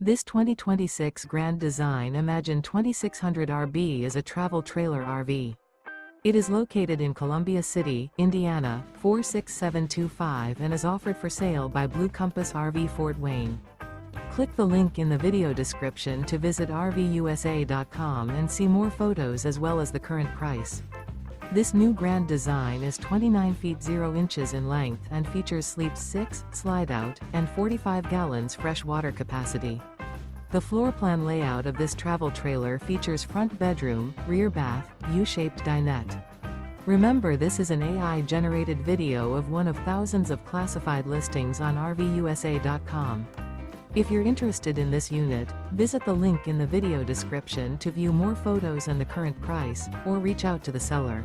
This 2026 Grand Design Imagine 2600 RB is a travel trailer RV. It is located in Columbia City, Indiana, 46725 and is offered for sale by Blue Compass RV Fort Wayne. Click the link in the video description to visit RVUSA.com and see more photos as well as the current price. This new Grand Design is 29 feet 0 inches in length and features Sleep 6, Slideout, and 45 gallons fresh water capacity. The floor plan layout of this travel trailer features front bedroom, rear bath, U-shaped dinette. Remember, this is an AI-generated video of one of thousands of classified listings on RVUSA.com. If you're interested in this unit, visit the link in the video description to view more photos and the current price, or reach out to the seller.